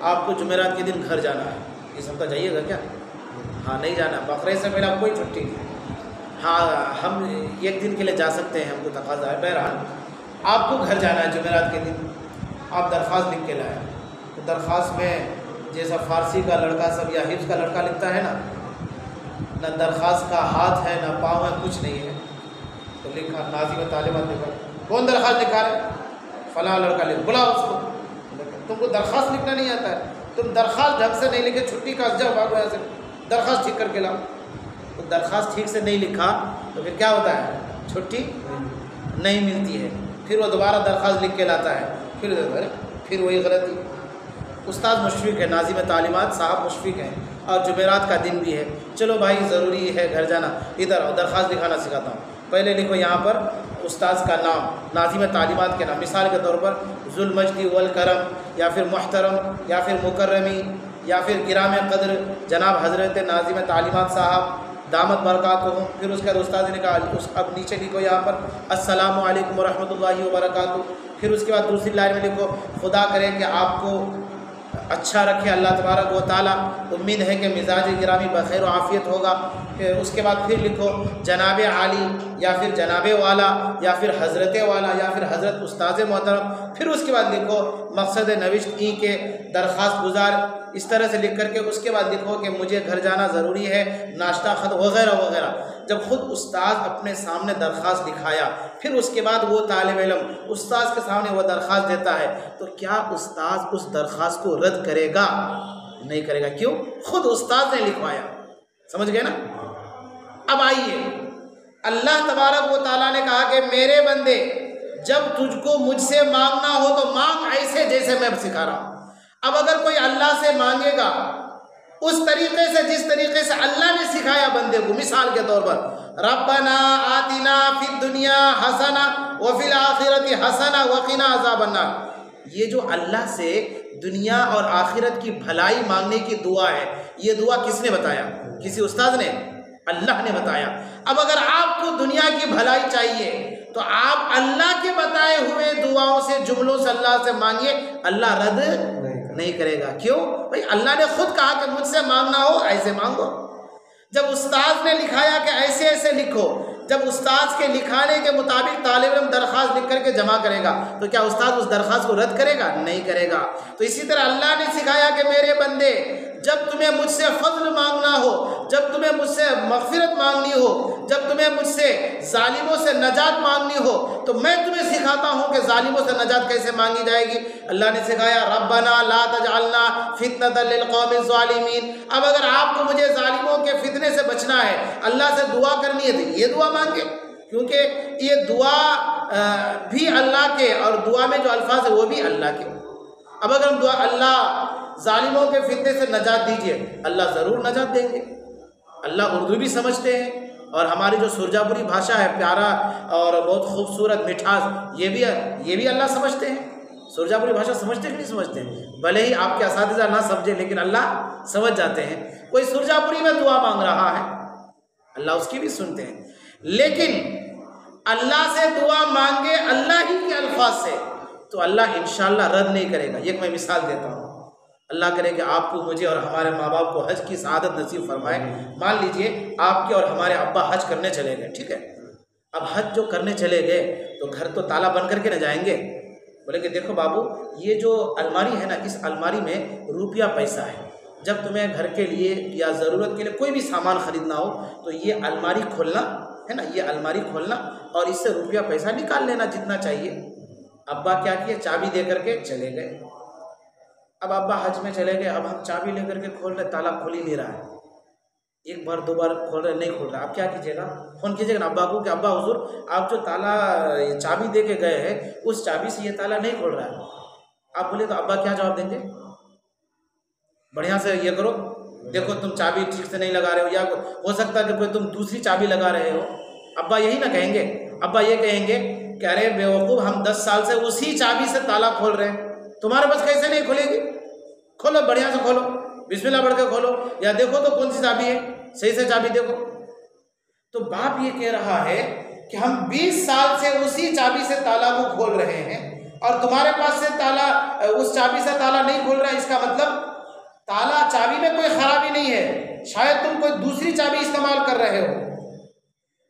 आपको जुमेरात के दिन घर जाना है, इस हफ्ता जाइएगा क्या? हाँ नहीं जाना, बकरीद से पहले कोई छुट्टी नहीं। हाँ हम एक दिन के लिए जा सकते हैं, हमको तकाजा है। बहरहाल आपको घर जाना है जुमेरात के दिन, आप दरख्वास्त लिख के लाए। तो दरख्वास्त में जैसा फ़ारसी का लड़का सब या हिफ्ज़ का लड़का लिखता है ना दरख्वास्त का हाथ है ना पाँव है, कुछ नहीं है। तो लिखा नाज़िम तालिबात लिखा, कौन दरख्वास्त लिखा है? फ़लाँ लड़का लिख, बुलाओ उसको। तुमको दरख्वास्त लिखना नहीं आता है, तुम दरख्वास्त ढंग से नहीं लिखे, छुट्टी का जाओ भागो यहाँ से, दरख्वास्त ठीक करके लाओ। तो दरख्वास्त ठीक से नहीं लिखा तो फिर क्या होता है? छुट्टी नहीं मिलती है। फिर वो दोबारा दरख्वास्त लिख के लाता है, फिर वही गलती। उस्ताद मुशफ़िक़ है, नाज़िम तालीमात साहब मुशफ़िक़ हैं, और जुमेरात का दिन भी है। चलो भाई ज़रूरी है घर जाना, इधर आओ दरख्वास्त लिखाना सिखाता हूँ। पहले लिखो यहाँ पर उस्ताद का नाम, नाज़िम तालीमात के नाम, मिसाल के तौर पर ज़ुल मजदी वल करम, या फिर मुहतरम, या फिर मुकर्रमी, या फिर गिराम क़द्र जनाब हज़रत नाज़िम तालीमात साहब दामत बरकातुहू। फिर उसके बाद उस्ताद ने कहा अब नीचे लिखो यहाँ पर अस्सलामु अलैकुम वरहमतुल्लाहि वबरकातुहू। फिर उसके बाद दूसरी लाइन में लिखो खुदा करे कि आपको अच्छा रखे अल्लाह तबारक व तआला, उम्मीद है कि मिजाज गिरामी बखैर व आफ़ियत होगा। उसके बाद फिर लिखो जनाब आली, या फिर जनाब वाला, या फिर हज़रत वाला, या फिर हज़रत उस्ताद मोहतरम। फिर उसके बाद लिखो मकसद नविश्त ई के दरख्वास्त गुजार, इस तरह से लिख करके उसके बाद लिखो कि मुझे घर जाना ज़रूरी है, नाश्ता खत वगैरह वगैरह। जब ख़ुद उस्ताद अपने सामने दरख्वास्त लिखाया, फिर उसके बाद वो तालिब इल्म उस्ताद के सामने वो दरख्वास्त देता है, तो क्या उस्ताद उस दरख्वास्त को रद्द करेगा? नहीं करेगा। क्यों? ख़ुद उस्ताद ने लिखवाया। समझ गए ना? अब आइए, अल्लाह तबारक व तआला ने कहा कि मेरे बंदे जब तुझको मुझसे मांगना हो तो मांग ऐसे जैसे मैं सिखा रहा हूँ। अब अगर कोई अल्लाह से मांगेगा उस तरीके से जिस तरीके से अल्लाह ने सिखाया बंदे को, मिसाल के तौर पर रब्बना आतिना फिद दुनिया हसना व फिल आखिरति हसना व क़िना अज़ाबन्नार, ये जो अल्लाह से दुनिया और आखिरत की भलाई मांगने की दुआ है, ये दुआ किसने बताया? किसी उस्ताद ने? अल्लाह ने बताया। अब अगर आपको दुनिया की भलाई चाहिए तो आप अल्लाह के बताए हुए दुआओं से, जुमलों से अल्लाह से मांगिए, अल्लाह रद्द नहीं करेगा। क्यों भाई? अल्लाह ने खुद कहा कि मुझसे मांगना हो ऐसे मांगो। जब उस्ताद ने लिखाया कि ऐसे ऐसे लिखो, जब उस्ताद के लिखाने के मुताबिक तालिब इल्म दरख्वास्त लिख करके जमा करेगा, तो क्या उस्ताद उस दरख्वास्त को रद्द करेगा? नहीं करेगा। तो इसी तरह अल्लाह ने सिखाया कि मेरे बंदे जब तुम्हें मुझसे फजल मांगना हो, जब तुम्हें मुझसे मग़फ़िरत मांगनी हो, जब तुम्हें मुझसे जालिमों से नजात मांगनी हो, तो मैं तुम्हें सिखाता हूँ कि जालिमों से नजात कैसे मांगी जाएगी। अल्लाह ने सिखाया रब्बना ला तजअलना फितनतल लिल क़ौमिज़ ज़ालिमीन। अब अगर आपको मुझे जालिमों के फितने से बचना है, अल्लाह से दुआ करनी है, तो ये दुआ मांगे, क्योंकि ये दुआ भी अल्लाह के, और दुआ में जो अल्फाज है वो भी अल्लाह के। अब अगर हम दुआ अल्लाह जालिमों के फितने से नजात दीजिए, अल्लाह ज़रूर नजात देंगे। अल्लाह उर्दू भी समझते हैं, और हमारी जो सुरजापुरी भाषा है प्यारा और बहुत खूबसूरत मिठास, ये भी अल्लाह समझते हैं। सुरजापुरी भाषा समझते कि नहीं समझते? भले ही आपके असातिज़ा ना समझे, लेकिन अल्लाह समझ जाते हैं। कोई सुरजापुरी में दुआ मांग रहा है, अल्लाह उसकी भी सुनते हैं। लेकिन अल्लाह से दुआ मांगे अल्लाह ही के अल्फाज से, तो अल्लाह इंशाअल्लाह रद्द नहीं करेगा। ये मैं मिसाल देता हूँ। अल्लाह करे कि आपको, मुझे और हमारे माँ बाप को हज की सआदत नसीब फरमाए। मान लीजिए आपके और हमारे अब्बा हज करने चले गए, ठीक है। अब हज जो करने चले गए तो घर तो ताला बंद करके न जाएंगे। बोले कि देखो बाबू, ये जो अलमारी है ना, इस अलमारी में रुपया पैसा है। जब तुम्हें घर के लिए या ज़रूरत के लिए कोई भी सामान ख़रीदना हो तो ये अलमारी खोलना है ना, ये अलमारी खोलना और इससे रुपया पैसा निकाल लेना जितना चाहिए। अब्बा क्या किए? चाबी दे करके चले गए। अब अब्बा हज में चले गए, अब हम चाबी लेकर के खोल रहे, ताला खुल ही नहीं रहा है। एक बार दो बार खोल रहे, नहीं खोल रहा। अब क्या कीजिएगा? फ़ोन कीजिएगा ना अब्बा को कि अब्बा हुजूर, आप जो ताला चाबी दे के गए हैं उस चाबी से ये ताला नहीं खोल रहा है। आप बोले तो अब्बा क्या जवाब देंगे? बढ़िया से ये करो, देखो तुम चाबी ठीक से नहीं लगा रहे हो, या हो सकता है कि कोई तुम दूसरी चाबी लगा रहे हो। अब्बा यही ना कहेंगे? अब्बा ये कहेंगे कि अरे बेवकूफ़, हम 10 साल से उसी चाबी से ताला खोल रहे हैं, तुम्हारे पास कैसे नहीं खुलेगी? खोलो, बढ़िया से खोलो, बिस्मिल्लाह पढ़ के खोलो, या देखो तो कौन सी चाबी है, सही से चाबी देखो। तो बाप ये कह रहा है कि हम 20 साल से उसी चाबी से ताला को खोल रहे हैं और तुम्हारे पास से ताला, उस चाबी से ताला नहीं खोल रहा है। इसका मतलब ताला चाबी में कोई खराबी नहीं है, शायद तुम कोई दूसरी चाबी इस्तेमाल कर रहे हो।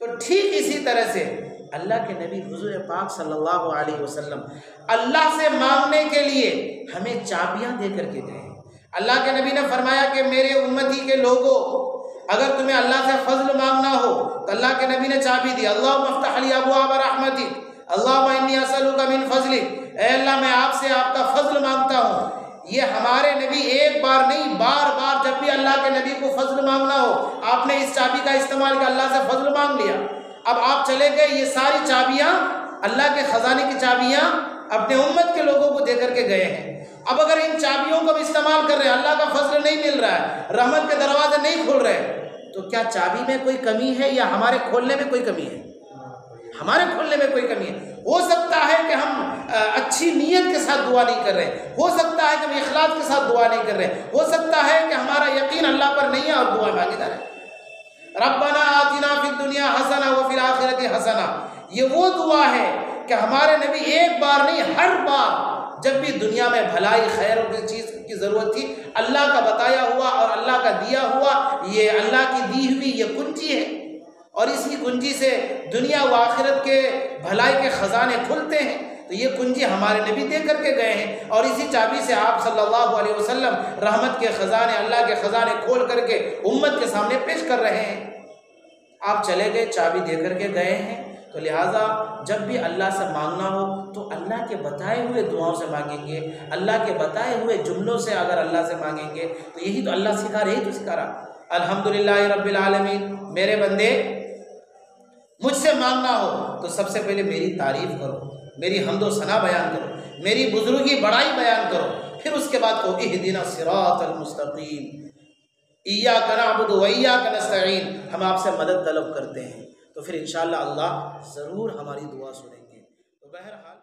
तो ठीक इसी तरह से अल्लाह के नबी हुजूर पाक सल्लल्लाहु अलैहि वसल्लम अल्लाह से मांगने के लिए हमें चाबियां दे करके गए। अल्लाह के नबी ने फरमाया कि मेरे उम्मती के लोगों, अगर तुम्हें अल्लाह से फजल मांगना हो तो अल्लाह के नबी ने चाबी दी, अल्लाहुम्मा अफ्तह ली अबवाब रहमतिक, अल्लाहुम्मा इन्नी असअलुका मिन फजलिक, ऐ अल्लाह मैं आपसे आपका फजल मांगता हूँ। ये हमारे नबी एक बार नहीं, बार बार जब भी अल्लाह के नबी को फजल मांगना हो, आपने इस चाबी का इस्तेमाल किया, अल्लाह से फजल मांग लिया। अब आप चले गए, ये सारी चाबियाँ अल्लाह के ख़जाने की चाबियाँ अपने उम्मत के लोगों को दे करके गए हैं। अब अगर इन चाबियों को हम इस्तेमाल कर रहे हैं, अल्लाह का फजल नहीं मिल रहा है, रहमत के दरवाजे नहीं खुल रहे, तो क्या चाबी में कोई कमी है या हमारे खोलने में कोई कमी है? हमारे खोलने में कोई कमी है। हो सकता है कि हम अच्छी नीयत के साथ दुआ नहीं कर रहे, हो सकता है कि हम इखलास के साथ दुआ नहीं कर रहे, हो सकता है कि हमारा यकीन अल्लाह पर नहीं है और दुआ मांगीदार है। रब्बना आतिना फिद दुनिया हसना व फिल आखिरति हसना, ये वो दुआ है कि हमारे नबी एक बार नहीं, हर बार जब भी दुनिया में भलाई खैर और किसी चीज़ की ज़रूरत थी, अल्लाह का बताया हुआ और अल्लाह का दिया हुआ, ये अल्लाह की दी हुई ये कुंजी है, और इसी कुंजी से दुनिया व आखिरत के भलाई के ख़जाने खुलते हैं। तो ये कुंजी हमारे नबी दे करके गए हैं, और इसी चाबी से आप सल्लल्लाहु अलैहि वसल्लम रहमत के ख़जाने, अल्लाह के ख़जाने खोल करके उम्मत के सामने पेश कर रहे हैं। आप चले गए, चाबी दे करके गए हैं, तो लिहाजा जब भी अल्लाह से मांगना हो तो अल्लाह के बताए हुए दुआओं से मांगेंगे, अल्लाह के बताए हुए जुमलों से अगर अल्लाह से मांगेंगे तो यही तो अल्लाह सिखा रही, तो सिखा रहा। अल्हम्दुलिल्लाह रब्बिल आलमीन, मेरे बंदे मुझसे मांगना हो तो सबसे पहले मेरी तारीफ़ करो, मेरी हम्दो सना बयान करो, मेरी बुजुर्गी बड़ाई बयान करो, फिर उसके बाद कहो इहदिना सिरातल मुस्तकीम, इय्याका नअबुदु व इय्याका नस्तईन, हम आपसे मदद तलब करते हैं। तो फिर इंशाअल्लाह अल्लाह ज़रूर हमारी दुआ सुनेंगे। तो बहरहाल